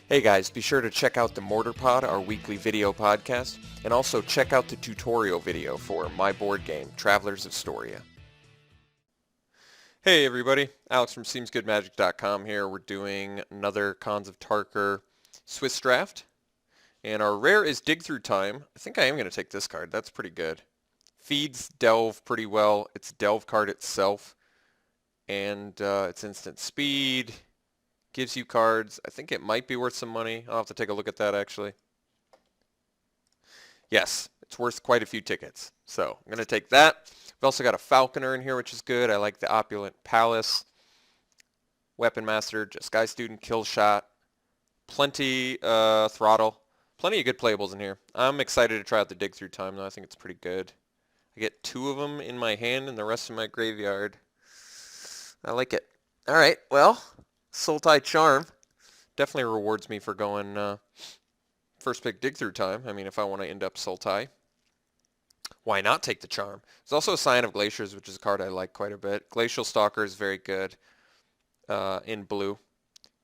Hey guys, be sure to check out the Mortar Pod, our weekly video podcast, and also check out the tutorial video for my board game, Travelers of Storia. Hey everybody, Alex from SeemsGoodMagic.com here. We're doing another Khans of Tarkir Swiss draft, and our rare is Dig Through Time. I think I am going to take this card. That's pretty good. Feeds Delve pretty well. It's a Delve card itself, and it's instant speed. Gives you cards. I think it might be worth some money. I'll have to take a look at that actually. Yes, it's worth quite a few tickets. So I'm going to take that. We've also got a Falconer in here, which is good. I like the Opulent Palace. Weapon Master, Just Guy Student, Kill Shot. Plenty Throttle. Plenty of good playables in here. I'm excited to try out the Dig Through Time though. I think it's pretty good. I get 2 of them in my hand and the rest in my graveyard. I like it. All right, well, Sultai Charm definitely rewards me for going first pick Dig Through Time. I mean, if I want to end up Sultai, why not take the Charm? There's also a Sign of Glaciers, which is a card I like quite a bit. Glacial Stalker is very good in blue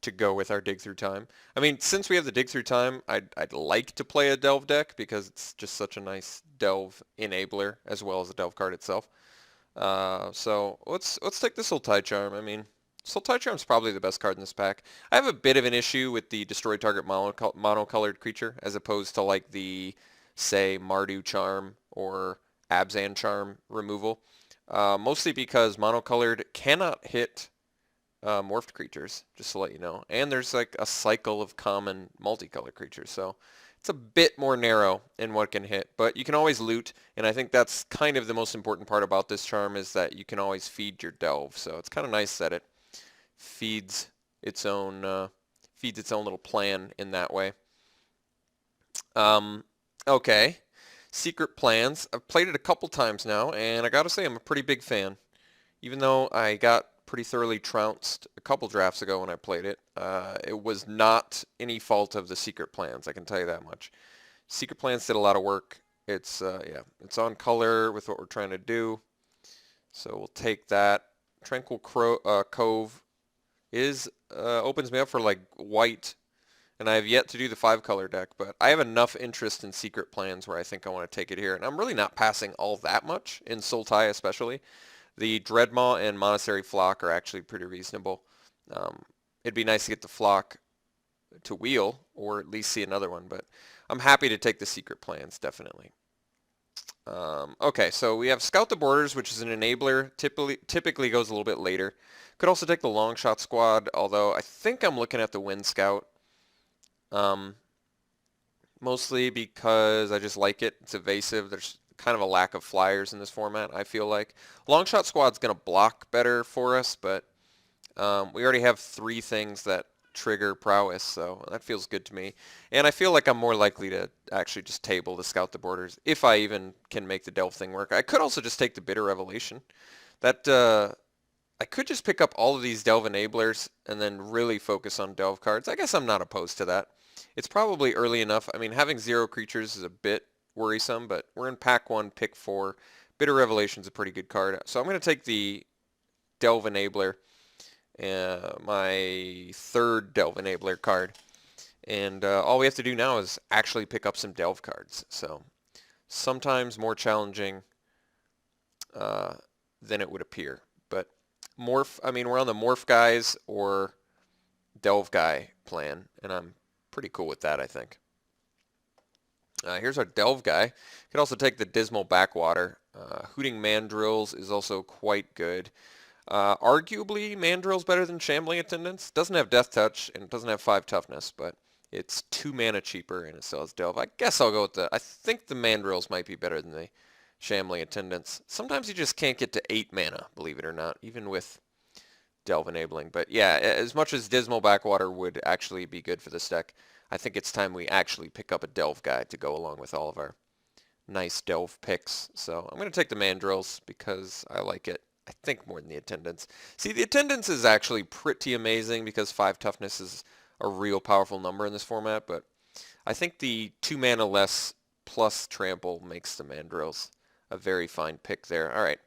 to go with our Dig Through Time. I mean, since we have the Dig Through Time, I'd like to play a Delve deck because it's just such a nice Delve enabler as well as the Delve card itself. So let's take the Sultai Charm. I mean, Sultai Charm is probably the best card in this pack. I have a bit of an issue with the destroy target monocolored creature as opposed to like the, say, Mardu Charm or Abzan Charm removal. Mostly because monocolored cannot hit morphed creatures, just to let you know. And there's like a cycle of common multicolored creatures, so it's a bit more narrow in what can hit. But you can always loot, and I think that's kind of the most important part about this charm is that you can always feed your Delve. So it's kind of nice that it feeds its own little plan in that way. Okay, Secret Plans. I've played it a couple times now, and I gotta say I'm a pretty big fan. Even though I got pretty thoroughly trounced a couple drafts ago when I played it, it was not any fault of the Secret Plans, I can tell you that much. Secret Plans did a lot of work. It's it's on color with what we're trying to do. So we'll take that. Tranquil Cove opens me up for like white, and I have yet to do the 5-color deck, but I have enough interest in Secret Plans where I think I want to take it here, and I'm really not passing all that much in Sultai especially. The Dreadmaw and Monastery Flock are actually pretty reasonable. It'd be nice to get the Flock to wheel or at least see another one, but I'm happy to take the Secret Plans, definitely. Okay, so we have Scout the Borders, which is an enabler, typically goes a little bit later. Could also take the Long Shot Squad, although I think I'm looking at the Wind Scout. Mostly because I just like it. It's evasive. There's kind of a lack of flyers in this format, I feel like. Long Shot Squad's going to block better for us, but we already have 3 things that trigger prowess, so that feels good to me. And I feel like I'm more likely to actually just table the Scout the Borders if I even can make the Delve thing work. I could also just take the Bitter Revelation. That I could just pick up all of these Delve enablers and then really focus on Delve cards. I guess I'm not opposed to that. It's probably early enough. I mean, having 0 creatures is a bit worrisome, but we're in pack 1, pick 4. Bitter Revelation's a pretty good card. So I'm going to take the Delve enabler, my 3rd Delve enabler card. And all we have to do now is actually pick up some Delve cards. So sometimes more challenging than it would appear. But Morph, I mean, we're on the Morph guys or Delve guy plan, and I'm pretty cool with that, I think. Here's our Delve guy. Could also take the Dismal Backwater. Hooting Mandrills is also quite good. Arguably, Mandrill's better than Shambling Attendants. Doesn't have Death Touch and doesn't have 5 toughness, but it's 2 mana cheaper and it still has Delve. I guess I'll go with I think the Mandrills might be better than the Shambling Attendants. Sometimes you just can't get to 8 mana, believe it or not, even with Delve enabling. But yeah, as much as Dismal Backwater would actually be good for this deck, I think it's time we actually pick up a Delve guy to go along with all of our nice Delve picks. So I'm going to take the Mandrills because I like it, I think, more than the Attendants. See, the Attendants is actually pretty amazing because 5 toughness is a real powerful number in this format, but I think the 2 mana less plus trample makes the Mandrills a very fine pick there. All right.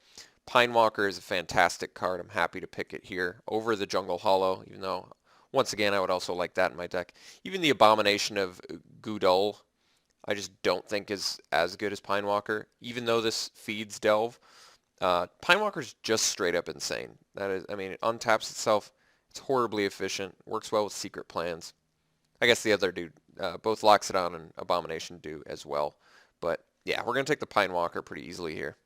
Pinewalker is a fantastic card. I'm happy to pick it here over the Jungle Hollow, even though Once again, I would also like that in my deck. Even the Abomination of Gudul, I just don't think is as good as Pinewalker, even though this feeds Delve. Pinewalker's just straight up insane. That is, I mean, it untaps itself. It's horribly efficient. Works well with secret plans. I guess the other dude, both Loxodon and Abomination do as well. But yeah, we're going to take the Pinewalker pretty easily here.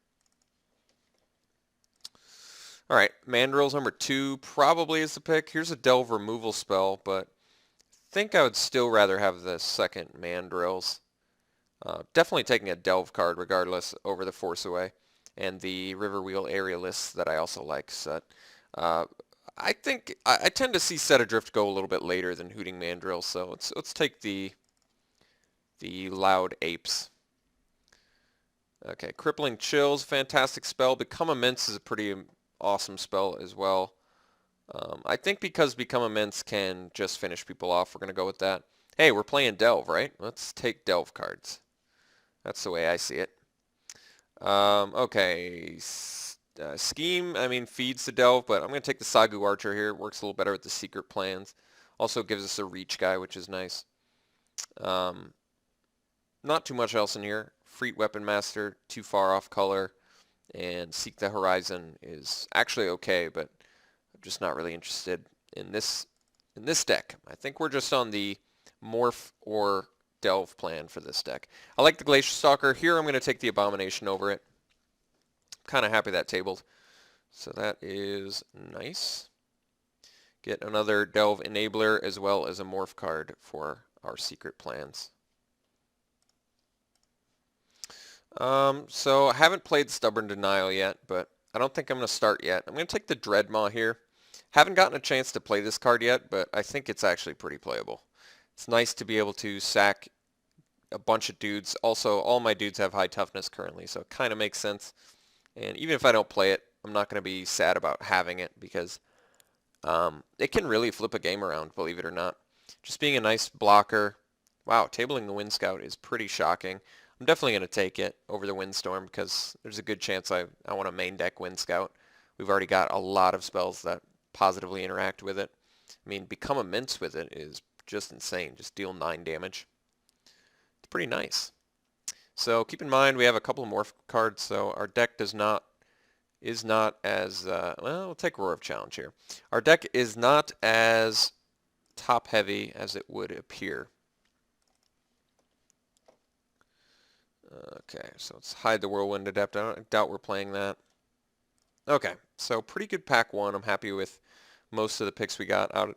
All right, Mandrill's number 2 probably is the pick. Here's a Delve removal spell, but I think I would still rather have the second Mandrills. Definitely taking a Delve card regardless over the Force Away and the Riverwheel Aerialist that I also like. So, I think I tend to see Set Adrift go a little bit later than Hooting Mandrill, so let's take the Loud Apes. Okay, Crippling Chills, fantastic spell. Become Immense is a pretty awesome spell as well. I think because Become Immense can just finish people off, we're going to go with that. Hey, we're playing Delve, right? Let's take Delve cards. That's the way I see it. Okay, Scheme, I mean, feeds the Delve, but I'm going to take the Sagu Archer here. It works a little better with the secret plans. Also gives us a reach guy, which is nice. Not too much else in here. Freet Weapon Master, too far off color, and Seek the Horizon is actually okay, but I'm just not really interested in this deck. I think we're just on the Morph or Delve plan for this deck. I like the Glacier Stalker. Here I'm going to take the Abomination over it. Kind of happy that tabled. So that is nice. Get another Delve Enabler as well as a Morph card for our secret plans. So I haven't played Stubborn Denial yet, but I don't think I'm going to start yet. I'm going to take the Dreadmaw here. Haven't gotten a chance to play this card yet, but I think it's actually pretty playable. It's nice to be able to sack a bunch of dudes. Also, all my dudes have high toughness currently, so it kind of makes sense. And even if I don't play it, I'm not going to be sad about having it because it can really flip a game around, believe it or not. Just being a nice blocker. Wow, tabling the Wind Scout is pretty shocking. I'm definitely going to take it over the Windstorm because there's a good chance I want to main deck Wind Scout. We've already got a lot of spells that positively interact with it. I mean, Become Immense with it is just insane. Just deal 9 damage. It's pretty nice. So keep in mind we have a couple of Morph cards, so our deck is not as, well, we'll take Roar of Challenge here. Our deck is not as top heavy as it would appear. Okay, so let's hide the Whirlwind Adept. I doubt we're playing that. Okay, so pretty good pack 1. I'm happy with most of the picks we got out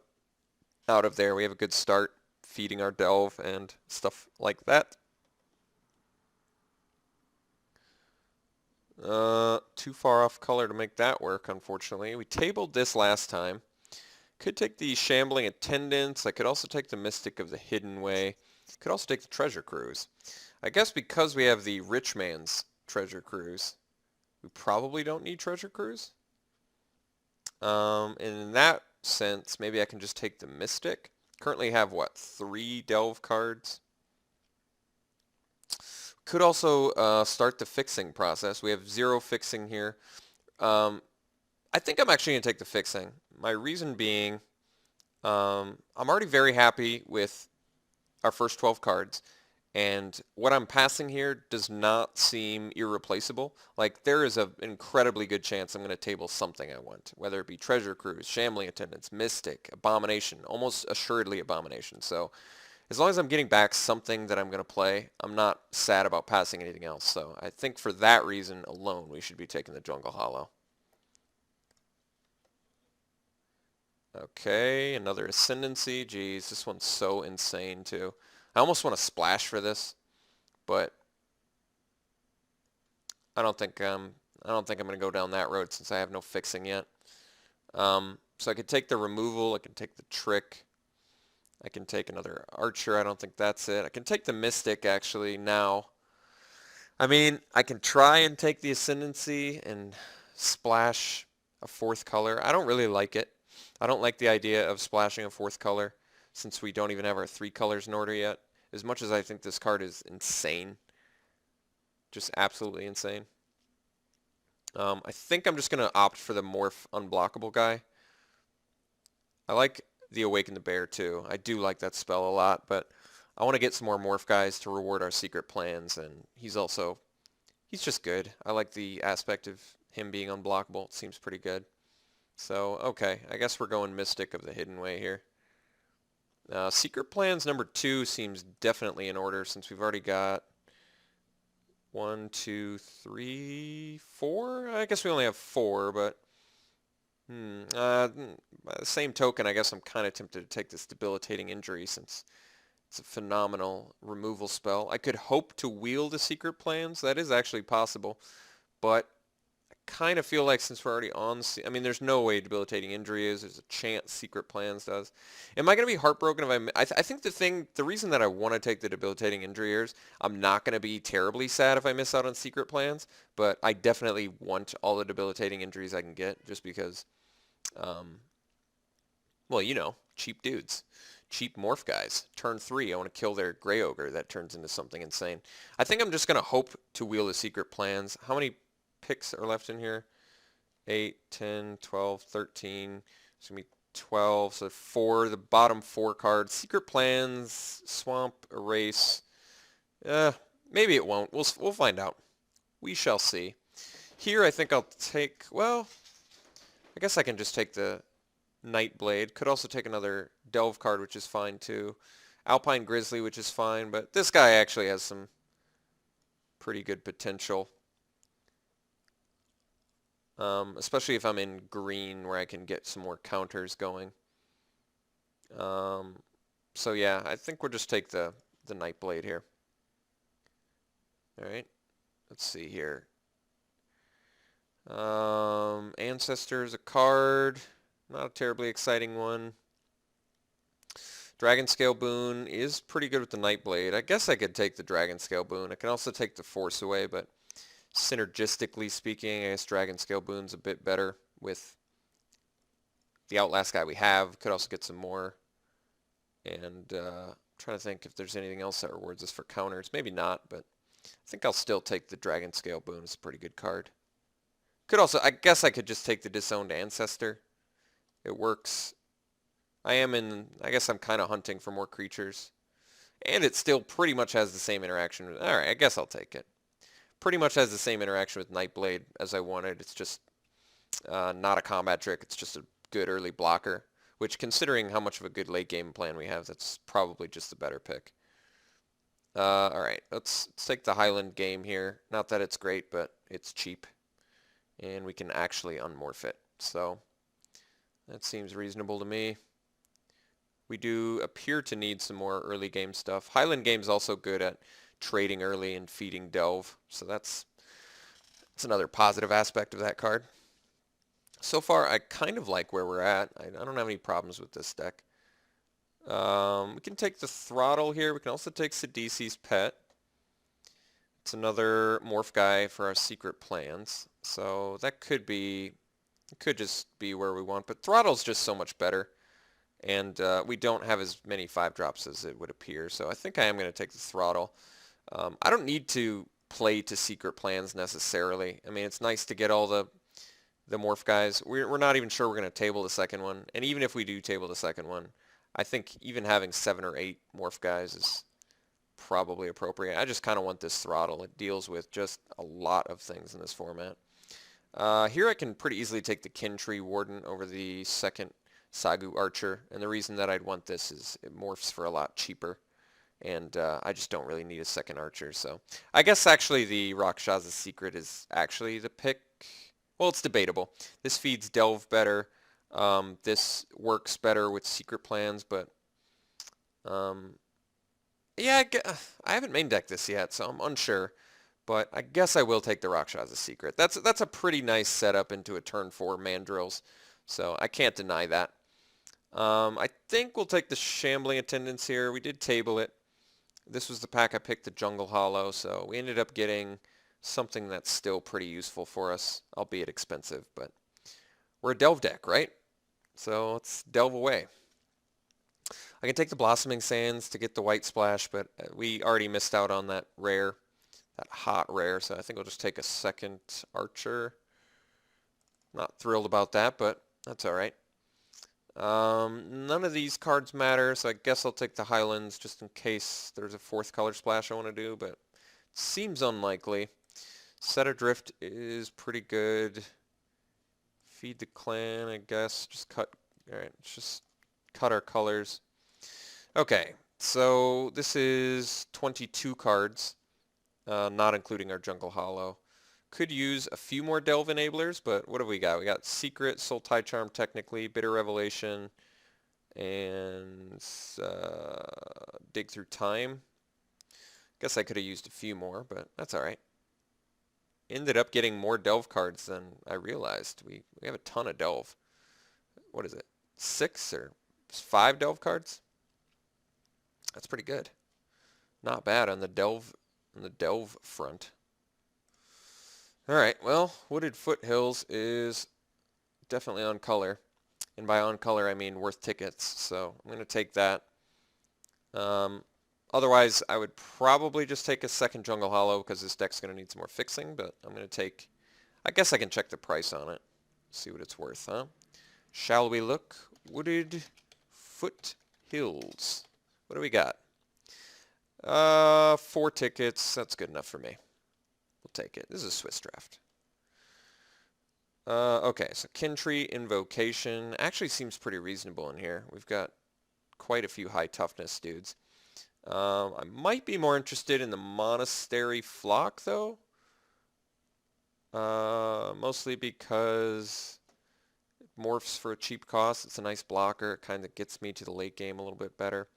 of there. We have a good start feeding our Delve and stuff like that. Too far off color to make that work, unfortunately. We tabled this last time. Could take the Shambling Attendants. I could also take the Mystic of the Hidden Way. Could also take the Treasure Cruise. I guess because we have the Rich Man's Treasure Cruise, we probably don't need Treasure Cruise. And in that sense, maybe I can just take the Mystic. Currently have, what, 3 Delve cards? Could also start the fixing process. We have 0 fixing here. I think I'm actually going to take the fixing. My reason being, I'm already very happy with our first 12 cards. And what I'm passing here does not seem irreplaceable. Like, there is an incredibly good chance I'm going to table something I want, whether it be Treasure Cruise, Shambling Attendants, Mystic, Abomination, almost assuredly Abomination. So as long as I'm getting back something that I'm going to play, I'm not sad about passing anything else. So I think for that reason alone, we should be taking the Jungle Hollow. Okay, another Ascendancy. Geez, this one's so insane too. I almost want to splash for this, but I don't think I'm going to go down that road since I have no fixing yet. So I could take the removal. I can take the trick. I can take another Archer. I don't think that's it. I can take the Mystic actually now. I mean, I can try and take the Ascendancy and splash a 4th color. I don't really like it. I don't like the idea of splashing a 4th color since we don't even have our 3 colors in order yet. As much as I think this card is insane. Just absolutely insane. I think I'm just going to opt for the Morph Unblockable guy. I like the Awaken the Bear too. I do like that spell a lot, but I want to get some more Morph guys to reward our secret plans, and he's just good. I like the aspect of him being unblockable. It seems pretty good. So, okay, I guess we're going Mystic of the Hidden Way here. Secret plans number 2 seems definitely in order since we've already got 1, 2, 3, 4? I guess we only have 4, but by the same token, I guess I'm kind of tempted to take this Debilitating Injury since it's a phenomenal removal spell. I could hope to wield the secret plans. That is actually possible, but I kind of feel like since we're already on, I mean, there's no way Debilitating Injury is. There's a chance secret plans does. Am I going to be heartbroken if I think the reason that I want to take the Debilitating Injury is I'm not going to be terribly sad if I miss out on secret plans, but I definitely want all the Debilitating Injuries I can get just because, well, you know, cheap dudes. Cheap morph guys. Turn 3, I want to kill their Grey Ogre. That turns into something insane. I think I'm just going to hope to wield the secret plans. How many picks are left in here? 8, 10, 12, 13. It's going to be 12. So 4, the bottom 4 cards. Secret plans, swamp, erase. Maybe it won't. We'll find out. We shall see. Here I think I'll take, well, I guess I can just take the Nightblade. Could also take another Delve card, which is fine too. Alpine Grizzly, which is fine, but this guy actually has some pretty good potential. Especially if I'm in green where I can get some more counters going. So yeah, I think we'll just take the Nightblade here. Alright, let's see here. Ancestor is a card. Not a terribly exciting one. Dragon Scale Boon is pretty good with the Nightblade. I guess I could take the Dragon Scale Boon. I can also take the Force away, but synergistically speaking, I guess Dragon Scale Boon's a bit better with the Outlast guy we have. Could also get some more. And I'm trying to think if there's anything else that rewards us for counters. Maybe not, but I think I'll still take the Dragon Scale Boon. It's a pretty good card. Could also, I guess I could just take the Disowned Ancestor. It works. I guess I'm kind of hunting for more creatures. And it still pretty much has the same interaction. Alright, I guess I'll take it. Pretty much has the same interaction with Nightblade as I wanted. It's just not a combat trick. It's just a good early blocker. Which, considering how much of a good late game plan we have, that's probably just the better pick. Alright, let's take the Highland game here. Not that it's great, but it's cheap. And we can actually unmorph it. So that seems reasonable to me. We do appear to need some more early game stuff. Highland game's also good at trading early and feeding Delve, so that's another positive aspect of that card. So far, I kind of like where we're at. I don't have any problems with this deck. We can take the Throttle here. We can also take Sidisi's Pet. It's another morph guy for our secret plans, so that could just be where we want, but Throttle's just so much better. And we don't have as many 5-drops as it would appear, so I think I am going to take the Throttle. I don't need to play to secret plans necessarily. I mean, it's nice to get all the morph guys. We're not even sure we're going to table the second one, and even if we do table the second one, I think even having 7 or 8 morph guys is probably appropriate. I just kind of want this Throttle. It deals with just a lot of things in this format. Here I can pretty easily take the Kintree Warden over the second Sagu Archer, and the reason that I'd want this is it morphs for a lot cheaper, and I just don't really need a second Archer, so I guess actually the Rakshasa Secret is actually the pick. Well, it's debatable. This feeds Delve better. This works better with secret plans, but yeah, I haven't main decked this yet, so I'm unsure, but I guess I will take the Rakshasa Secret. That's a pretty nice setup into a turn 4 Mandrills, so I can't deny that. I think we'll take the Shambling Attendants here. We did table it. This was the pack I picked, the Jungle Hollow, so we ended up getting something that's still pretty useful for us, albeit expensive, but we're a Delve deck, right? So let's delve away. I can take the Blossoming Sands to get the White Splash, but we already missed out on that rare, that hot rare, so I think we'll just take a second Archer. Not thrilled about that, but that's alright. None of these cards matter, so I guess I'll take the Highlands just in case there's a fourth color splash I want to do, but it seems unlikely. Set Adrift is pretty good. Feed the Clan, I guess. Just cut. Alright, let's just cut our colors. Okay, so this is 22 cards, not including our Jungle Hollow. Could use a few more Delve Enablers, but what have we got? We got Secret, Soul Tie Charm technically, Bitter Revelation, and Dig Through Time. Guess I could have used a few more, but that's alright. Ended up getting more Delve cards than I realized. We have a ton of Delve. What is it? 6 or 5 Delve cards? That's pretty good. Not bad on the Delve front. Alright, well, Wooded Foothills is definitely on color. And by on color, I mean worth tickets. So I'm going to take that. Otherwise, I would probably just take a second Jungle Hollow because this deck's going to need some more fixing. But I'm going to take... I guess I can check the price on it. See what it's worth, huh? Shall we look? Wooded Foothills. What do we got? 4 tickets. That's good enough for me. We'll take it. This is a Swiss draft. Okay, so Kintree Invocation actually seems pretty reasonable in here. We've got quite a few high toughness dudes. I might be more interested in the Monastery Flock, though. Mostly because it morphs for a cheap cost. It's a nice blocker. It kind of gets me to the late game a little bit better.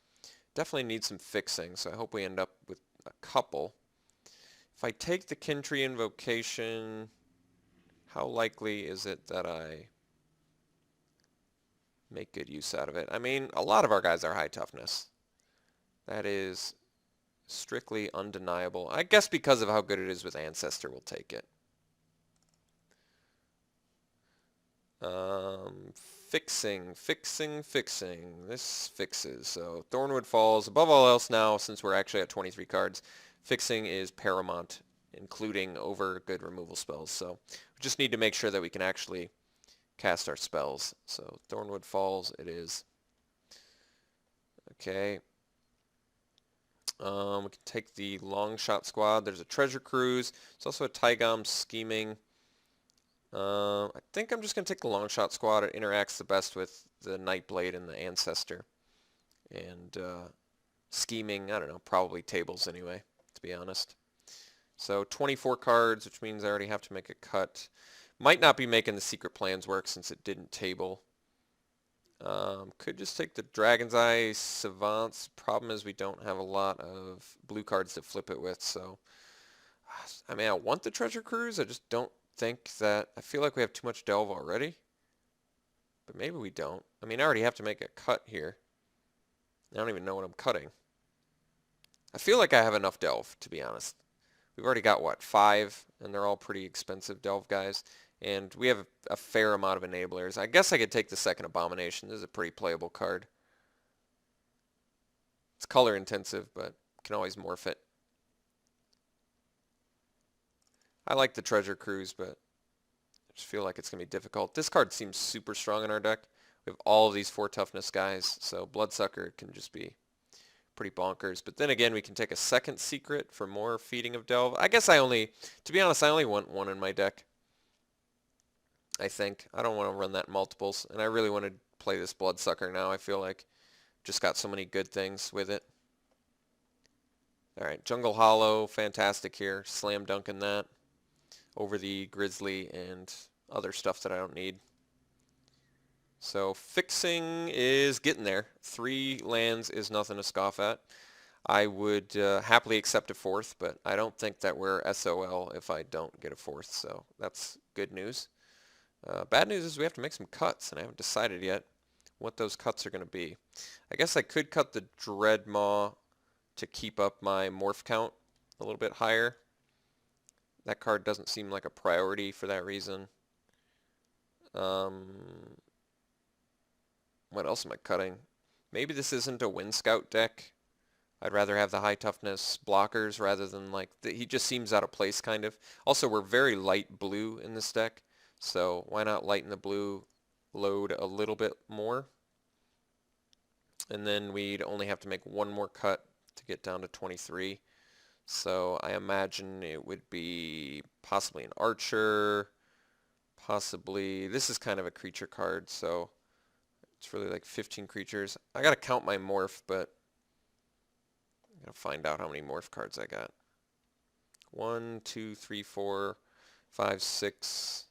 Definitely needs some fixing, so I hope we end up with a couple. If I take the Kintree Invocation, how likely is it that I make good use out of it? I mean, a lot of our guys are high toughness. That is strictly undeniable. I guess because of how good it is with Ancestor, we'll take it. Fixing. This fixes. So Thornwood Falls. Above all else now, since we're actually at 23 cards, fixing is paramount, including over good removal spells. So we just need to make sure that we can actually cast our spells. So Thornwood Falls it is. Okay. We can take the Long Shot Squad. There's a Treasure Cruise. There's also a Taigam Scheming. I think I'm just going to take the Long Shot Squad. It interacts the best with the Nightblade and the Ancestor. And Scheming, I don't know, probably tables anyway, to be honest. So 24 cards, which means I already have to make a cut. Might not be making the Secret Plans work since it didn't table. Could just take the Dragon's Eye Savants. Problem is we don't have a lot of blue cards to flip it with, so... I mean, I want the Treasure Cruise, I just don't think that... I feel like we have too much Delve already. But maybe we don't. I mean, I already have to make a cut here. I don't even know what I'm cutting. I feel like I have enough Delve, to be honest. We've already got, what, 5? And they're all pretty expensive Delve guys. And we have a fair amount of enablers. I guess I could take the second Abomination. This is a pretty playable card. It's color intensive, but can always morph it. I like the Treasure Cruise, but I just feel like it's going to be difficult. This card seems super strong in our deck. We have all of these 4 toughness guys, so Bloodsucker can just be pretty bonkers. But then again, we can take a second Secret for more feeding of Delve. I guess to be honest, I only want 1 in my deck. I think. I don't want to run that in multiples, and I really want to play this Bloodsucker now. I feel like just got so many good things with it. Alright, Jungle Hollow, fantastic here. Slam dunking that over the Grizzly and other stuff that I don't need. So fixing is getting there. 3 lands is nothing to scoff at. I would happily accept a 4th, but I don't think that we're SOL if I don't get a 4th, so that's good news. Bad news is we have to make some cuts, and I haven't decided yet what those cuts are going to be. I guess I could cut the Dreadmaw to keep up my morph count a little bit higher. That card doesn't seem like a priority for that reason. What else am I cutting? Maybe this isn't a Wind Scout deck. I'd rather have the high toughness blockers rather than he just seems out of place kind of. Also, we're very light blue in this deck. So why not lighten the blue load a little bit more? And then we'd only have to make one more cut to get down to 23. So I imagine it would be possibly an archer, possibly, this is kind of a creature card, so it's really like 15 creatures. I gotta count my morph, but I'm gonna find out how many morph cards I got. 1, 2, 3, 4, 5, 6.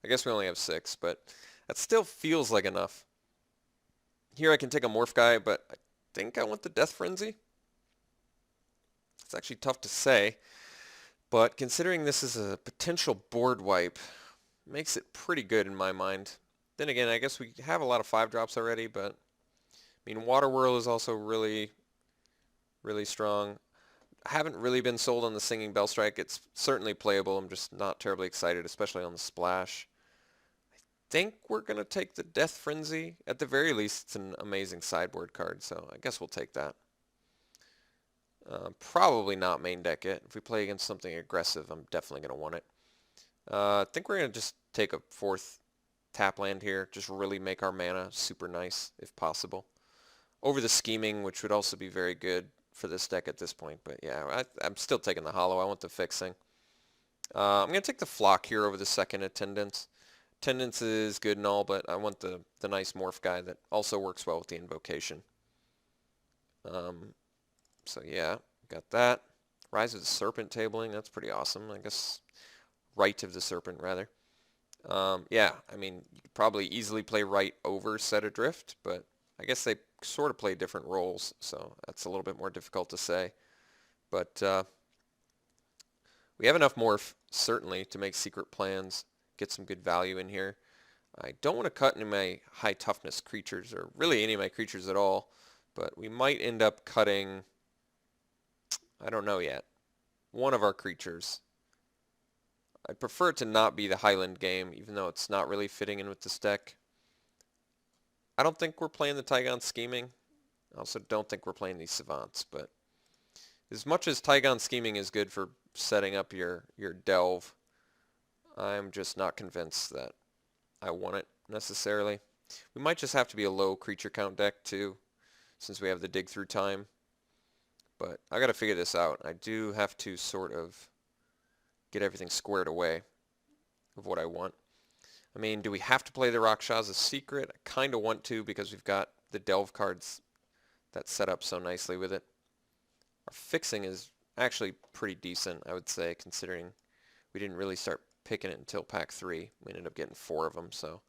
I guess we only have 6, but that still feels like enough. Here I can take a morph guy, but I think I want the Death Frenzy. It's actually tough to say, but considering this is a potential board wipe, makes it pretty good in my mind. Then again, I guess we have a lot of 5-drops already, but I mean, Water Whirl is also really, really strong. I haven't really been sold on the Singing Bell Strike. It's certainly playable. I'm just not terribly excited, especially on the splash. I think we're going to take the Death Frenzy. At the very least, it's an amazing sideboard card, so I guess we'll take that. Probably not main deck it. If we play against something aggressive, I'm definitely going to want it. I think we're going to just take a 4th tap land here. Just really make our mana super nice, if possible. Over the Scheming, which would also be very good for this deck at this point. But yeah, I'm still taking the Hollow. I want the Fixing. I'm going to take the Flock here over the second Attendance. Attendance is good and all, but I want the nice Morph guy that also works well with the Invocation. So yeah, got that. Rise of the Serpent tabling, that's pretty awesome. I guess Rite of the Serpent, rather. Yeah, I mean, you could probably easily play Rite over Set Adrift, but I guess they sort of play different roles, so that's a little bit more difficult to say. But we have enough morph, certainly, to make secret plans, get some good value in here. I don't want to cut any of my high toughness creatures, or really any of my creatures at all, but we might end up cutting, I don't know yet, one of our creatures. I'd prefer it to not be the Highland game, even though it's not really fitting in with this deck. I don't think we're playing the Tygon Scheming. I also don't think we're playing these Savants, but as much as Tygon Scheming is good for setting up your delve, I'm just not convinced that I want it necessarily. We might just have to be a low creature count deck too, since we have the dig through time. But I gotta figure this out. I do have to sort of get everything squared away of what I want. I mean, do we have to play the Rakshasa Secret? I kind of want to because we've got the delve cards that set up so nicely with it. Our fixing is actually pretty decent, I would say, considering we didn't really start picking it until pack 3. We ended up getting 4 of them, so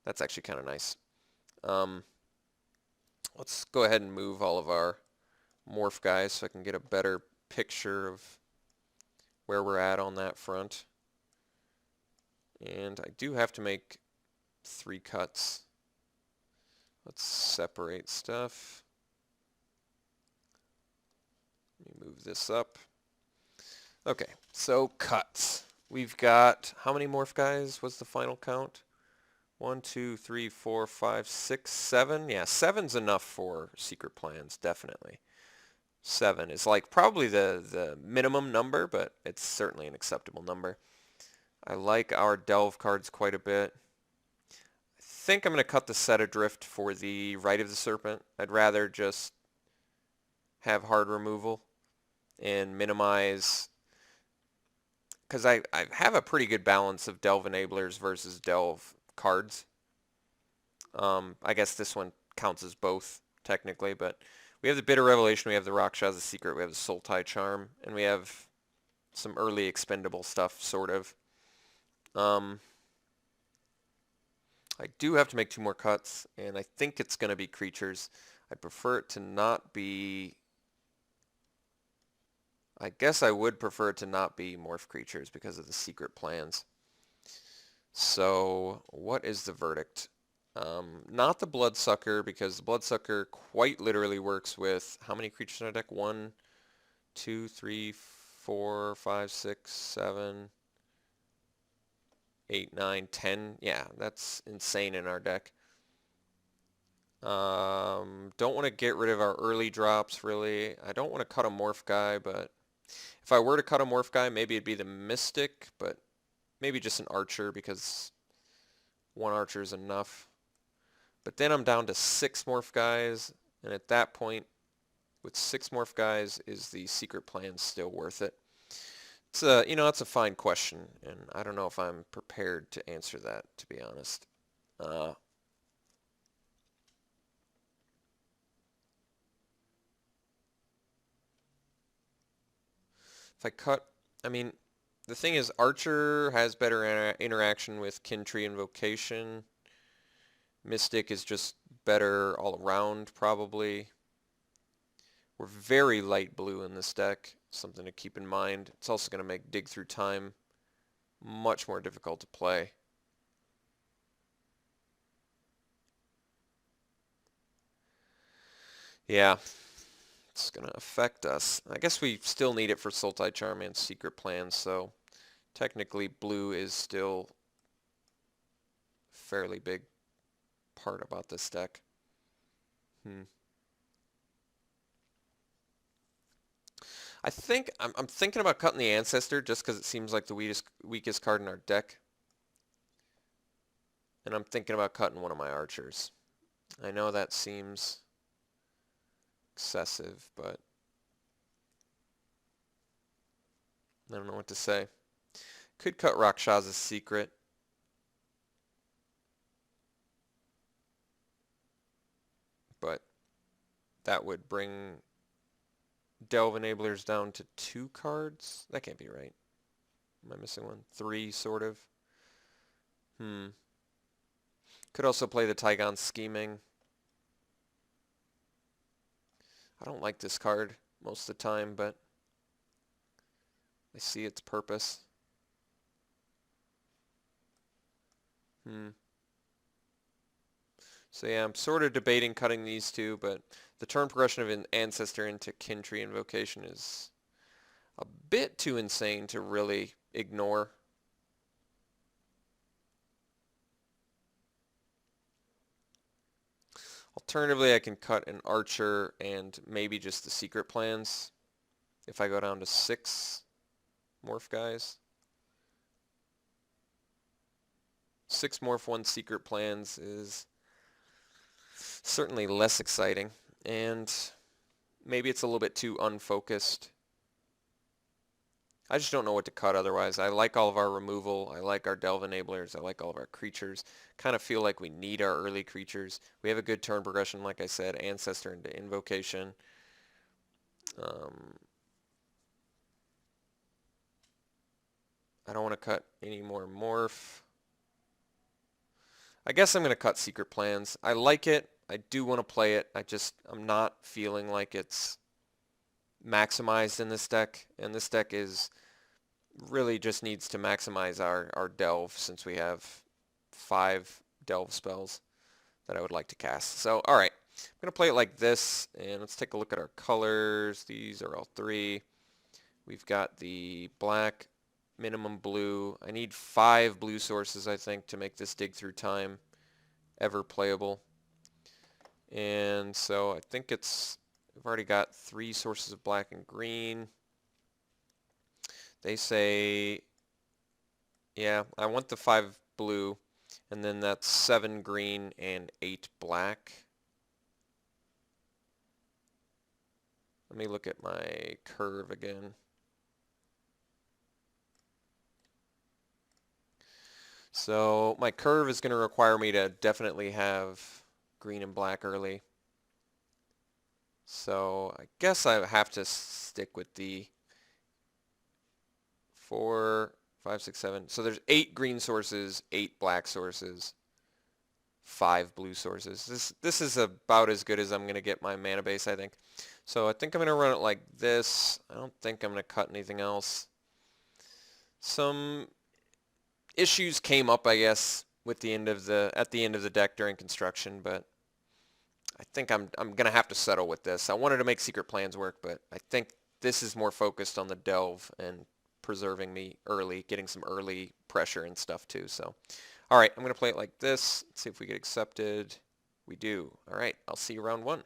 that's actually kind of nice. Let's go ahead and move all of our morph guys so I can get a better picture of where we're at on that front. And I do have to make 3 cuts. Let's separate stuff. Let me move this up. Okay, so cuts. We've got, how many morph guys was the final count? 1, 2, 3, 4, 5, 6, 7. Yeah, 7's enough for secret plans, definitely. 7 is like probably the minimum number, but it's certainly an acceptable number. I like our delve cards quite a bit. I think I'm going to cut the Set Adrift for the Rite of the Serpent. I'd rather just have hard removal and minimize, because I have a pretty good balance of delve enablers versus delve cards. I guess this one counts as both technically, but we have the Bitter Revelation, we have the Rakshasa Secret, we have the Sultai Charm, and we have some early expendable stuff, sort of. I do have to make 2 more cuts, and I think it's going to be creatures. I'd prefer it to not be... I guess I would prefer it to not be morph creatures because of the secret plans. So, what is the verdict? Not the Bloodsucker, because the Bloodsucker quite literally works with how many creatures in our deck? 1, 2, 3, 4, 5, 6, 7, 8, 9, 10. Yeah, that's insane in our deck. Don't want to get rid of our early drops, really. I don't want to cut a morph guy, but if I were to cut a morph guy, maybe it'd be the Mystic, but maybe just an Archer, because 1 Archer is enough. But then I'm down to 6 morph guys, and at that point, with 6 morph guys, is the secret plan still worth it? It's a, that's a fine question, and I don't know if I'm prepared to answer that, to be honest. If I cut, I mean, the thing is, Archer has better interaction with Kin Tree Invocation. Mystic is just better all around, probably. We're very light blue in this deck, something to keep in mind. It's also going to make Dig Through Time much more difficult to play. Yeah, it's going to affect us. I guess we still need it for Sultai Charm and Secret Plan, so technically blue is still a fairly big part about this deck. I think I'm thinking about cutting the Ancestor just because it seems like the weakest card in our deck. And I'm thinking about cutting one of my Archers. I know that seems excessive, but I don't know what to say. Could cut Rakshas's Secret. But that would bring Delve Enablers down to 2 cards? That can't be right. Am I missing one? 3, sort of. Could also play the Tygon Scheming. I don't like this card most of the time, but I see its purpose. So yeah, I'm sort of debating cutting these two, but the turn progression of an Ancestor into Kin Tree Invocation is a bit too insane to really ignore. Alternatively, I can cut an Archer and maybe just the Secret Plans if I go down to 6 morph guys. 6 morph, 1 Secret Plans is certainly less exciting, and maybe it's a little bit too unfocused. I just don't know what to cut otherwise. I like all of our removal. I like our Delve Enablers. I like all of our creatures. Kind of feel like we need our early creatures. We have a good turn progression, like I said, Ancestor into Invocation. I don't want to cut any more morph. I guess I'm going to cut Secret Plans. I like it. I do want to play it. I'm not feeling like it's maximized in this deck. And this deck really just needs to maximize our Delve, since we have 5 Delve spells that I would like to cast. So, alright. I'm going to play it like this, and let's take a look at our colors. These are all 3. We've got the black, minimum blue. I need 5 blue sources, I think, to make this Dig Through Time ever playable. And so I think we've already got 3 sources of black and green. They say, yeah, I want the 5 blue, and then that's 7 green and 8 black. Let me look at my curve again. So my curve is going to require me to definitely have green and black early. So I guess I have to stick with the 4, 5, 6, 7. So there's 8 green sources, 8 black sources, 5 blue sources. This is about as good as I'm going to get my mana base, I think. So I think I'm going to run it like this. I don't think I'm going to cut anything else. Some issues came up, I guess, at the end of the deck during construction, but I think I'm going to have to settle with this. I wanted to make Secret Plans work, but I think this is more focused on the Delve and preserving me early, getting some early pressure and stuff too. So, all right, I'm going to play it like this. Let's see if we get accepted. We do. All right, I'll see you round 1.